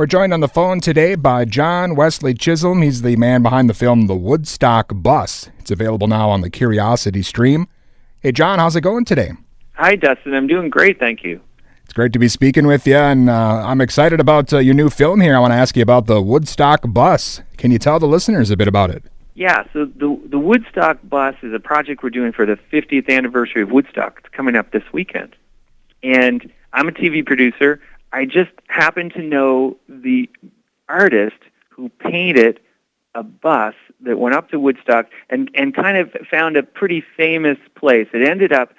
We're joined on the phone today by John Wesley Chisholm. He's the man behind the film The Woodstock Bus. It's available now on the Curiosity stream. Hey, John, how's it going today? Hi, Dustin. I'm doing great, thank you. It's great to be speaking with you, and I'm excited about your new film here. I want to ask you about The Woodstock Bus. Can you tell the listeners a bit about it? Yeah, so the Woodstock Bus is a project we're doing for the 50th anniversary of Woodstock. It's coming up this weekend. And I'm a TV producer. I just happen to know the artist who painted a bus that went up to Woodstock and kind of found a pretty famous place. It ended up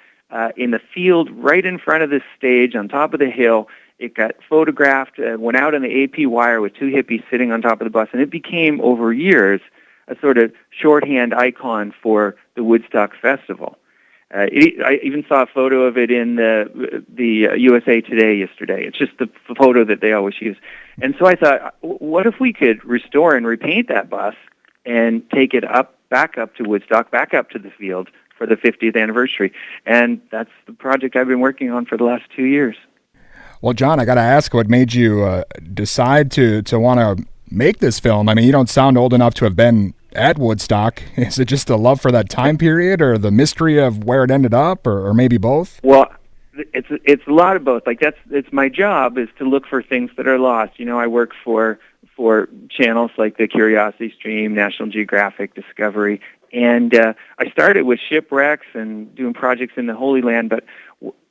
in the field right in front of the stage on top of the hill. It got photographed, went out on the AP wire with two hippies sitting on top of the bus, and it became, over years, a sort of shorthand icon for the Woodstock Festival. I even saw a photo of it in the USA Today yesterday. It's just the photo that they always use. And so I thought, what if we could restore and repaint that bus and take it back up to Woodstock, back up to the field for the 50th anniversary? And that's the project I've been working on for the last 2 years. Well, John, I got to ask, what made you decide to want to make this film? I mean, you don't sound old enough to have been at Woodstock. Is it just a love for that time period, or the mystery of where it ended up, or maybe both? Well, it's a lot of both. Like it's my job is to look for things that are lost. You know, I work for channels like the Curiosity Stream, National Geographic, Discovery, and I started with shipwrecks and doing projects in the Holy Land. But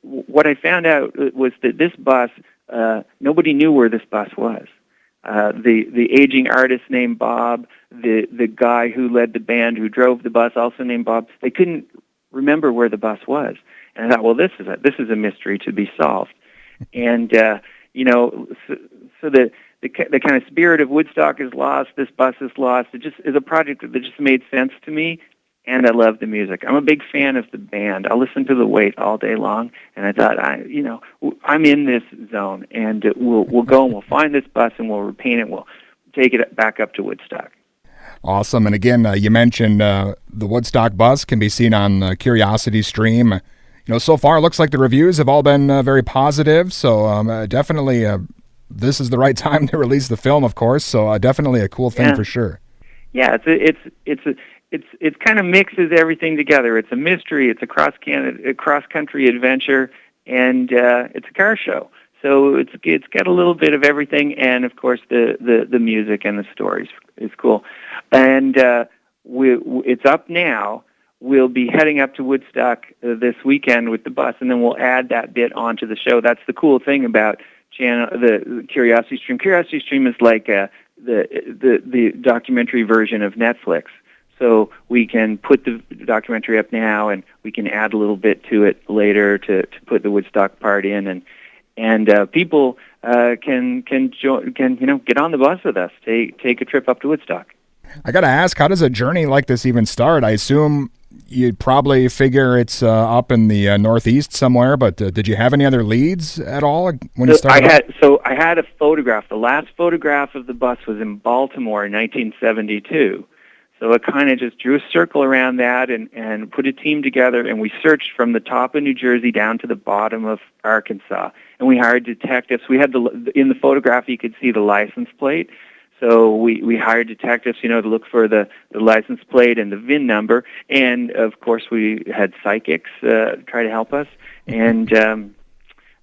what I found out was that this bus, nobody knew where this bus was. The aging artist named Bob, the guy who led the band who drove the bus, also named Bob, they couldn't remember where the bus was. And I thought, well, this is a mystery to be solved. And you know, so the kind of spirit of Woodstock is lost. This bus is lost. It just is a project that just made sense to me, and I love the music. I'm a big fan of the band. I'll listen to The Wait all day long, and I thought, I'm in this zone, and we'll go and we'll find this bus and we'll repaint it. We'll take it back up to Woodstock. Awesome. And again, you mentioned the Woodstock Bus can be seen on the Curiosity stream. You know, so far it looks like the reviews have all been very positive. So definitely, this is the right time to release the film, of course. So definitely a cool thing for sure. Yeah, it kind of mixes everything together. It's a mystery, it's a cross-country adventure, and it's a car show. So it's got a little bit of everything, and of course the music and the stories is cool. And it's up now. We'll be heading up to Woodstock this weekend with the bus, and then we'll add that bit onto the show. That's the cool thing about the Curiosity Stream. Curiosity Stream is like the documentary version of Netflix. So we can put the documentary up now, and we can add a little bit to it later to put the Woodstock part in, and people can get on the bus with us, take a trip up to Woodstock. I got to ask, how does a journey like this even start? I assume you'd probably figure it's up in the Northeast somewhere, but did you have any other leads at all when you started? I had a photograph. The last photograph of the bus was in Baltimore in 1972. So I kind of just drew a circle around that and put a team together, and we searched from the top of New Jersey down to the bottom of Arkansas. And we hired detectives. We had in the photograph you could see the license plate. So we hired detectives, to look for the license plate and the VIN number. And, of course, we had psychics try to help us. And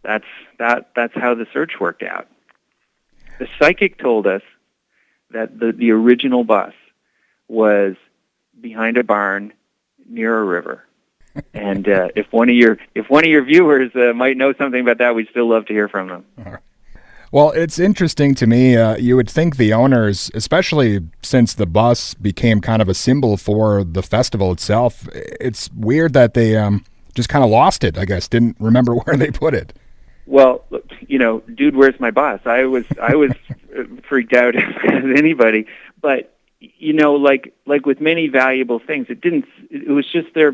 that's how the search worked out. The psychic told us that the original bus was behind a barn near a river. And if one of your viewers might know something about that, we'd still love to hear from them. Well, it's interesting to me. You would think the owners, especially since the bus became kind of a symbol for the festival itself, it's weird that they just kind of lost it, I guess, didn't remember where they put it. Well, dude, where's my bus? I was freaked out as anybody, but like with many valuable things, it was just their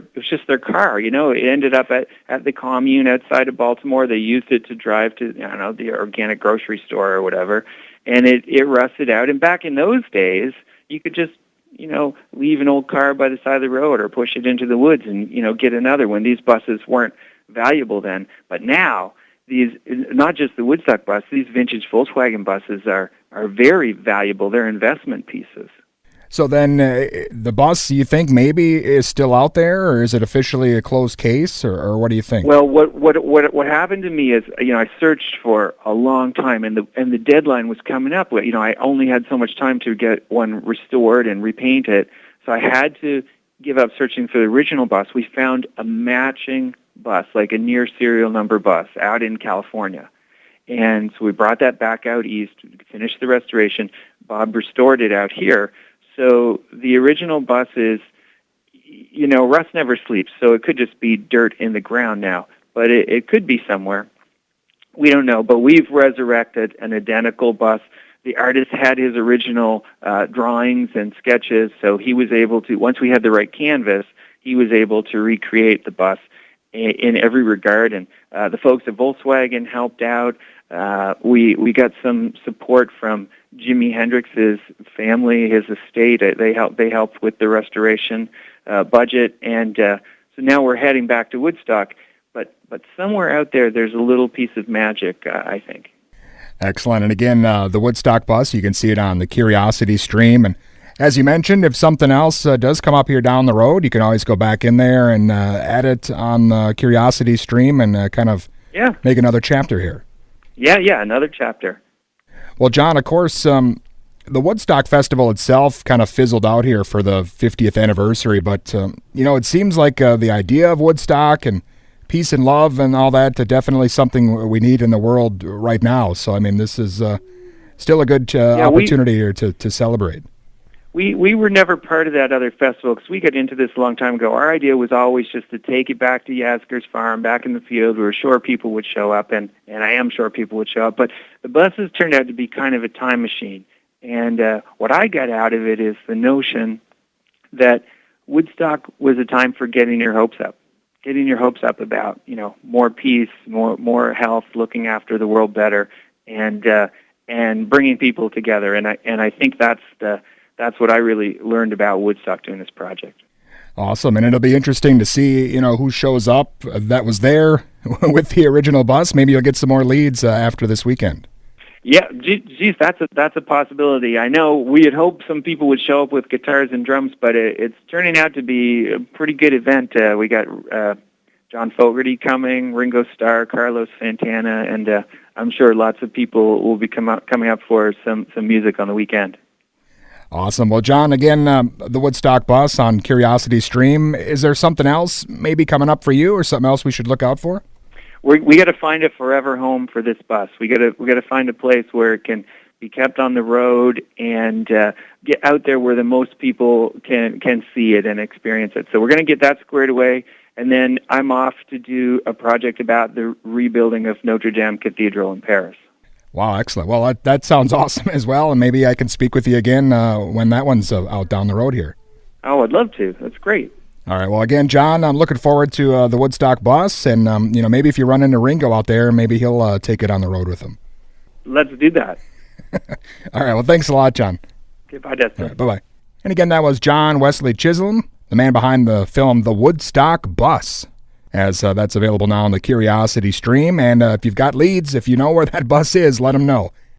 car. It ended up at the commune outside of Baltimore. They used it to drive to, the organic grocery store or whatever, and it rusted out. And back in those days, you could just, leave an old car by the side of the road or push it into the woods and, get another one. These buses weren't valuable then, but now these, not just the Woodstock bus, these vintage Volkswagen buses are very valuable. They're investment pieces. So then the bus, you think maybe is still out there, or is it officially a closed case, or what do you think? Well, what happened to me is, I searched for a long time, and the deadline was coming up. I only had so much time to get one restored and repaint it, so I had to give up searching for the original bus. We found a matching bus, like a near serial number bus, out in California. And so we brought that back out east, finished the restoration. Bob restored it out here. So the original bus is, rust never sleeps, so it could just be dirt in the ground now. But it could be somewhere. We don't know, but we've resurrected an identical bus. The artist had his original drawings and sketches, so he was able to, once we had the right canvas, he was able to recreate the bus in every regard. And the folks at Volkswagen helped out. We got some support from Jimi Hendrix's family, his estate. They helped with the restoration budget, and so now we're heading back to Woodstock. But somewhere out there's a little piece of magic, I think. Excellent. And again, the Woodstock bus, you can see it on the Curiosity stream. And as you mentioned, if something else does come up here down the road, you can always go back in there and add it on the Curiosity stream and kind of make another chapter here. Yeah, another chapter. Well, John, of course, the Woodstock Festival itself kind of fizzled out here for the 50th anniversary, but, it seems like the idea of Woodstock and peace and love and all that definitely something we need in the world right now. So, I mean, this is still a good opportunity here to celebrate. We were never part of that other festival because we got into this a long time ago. Our idea was always just to take it back to Yasgur's farm, back in the field. We were sure people would show up, and I am sure people would show up. But the buses turned out to be kind of a time machine. And what I got out of it is the notion that Woodstock was a time for getting your hopes up about, more peace, more health, looking after the world better, and bringing people together. And I think that's what I really learned about Woodstock doing this project. Awesome. And it'll be interesting to see, who shows up that was there with the original bus. Maybe you'll get some more leads after this weekend. Yeah, geez, that's a possibility. I know we had hoped some people would show up with guitars and drums, but it's turning out to be a pretty good event. We got John Fogerty coming, Ringo Starr, Carlos Santana, and I'm sure lots of people will be coming up for some music on the weekend. Awesome. Well, John, again, the Woodstock bus on Curiosity Stream. Is there something else maybe coming up for you, or something else we should look out for? We got to find a forever home for this bus. We got to find a place where it can be kept on the road and get out there where the most people can see it and experience it. So we're going to get that squared away, and then I'm off to do a project about the rebuilding of Notre Dame Cathedral in Paris. Wow, excellent. Well, that sounds awesome as well, and maybe I can speak with you again when that one's out down the road here. Oh, I'd love to. That's great. All right. Well, again, John, I'm looking forward to the Woodstock bus, and maybe if you run into Ringo out there, maybe he'll take it on the road with him. Let's do that. All right. Well, thanks a lot, John. Okay, bye, Dustin. Right, bye-bye. And again, that was John Wesley Chisholm, the man behind the film The Woodstock Bus, as that's available now on the Curiosity stream. And if you've got leads, if you know where that bus is, let them know.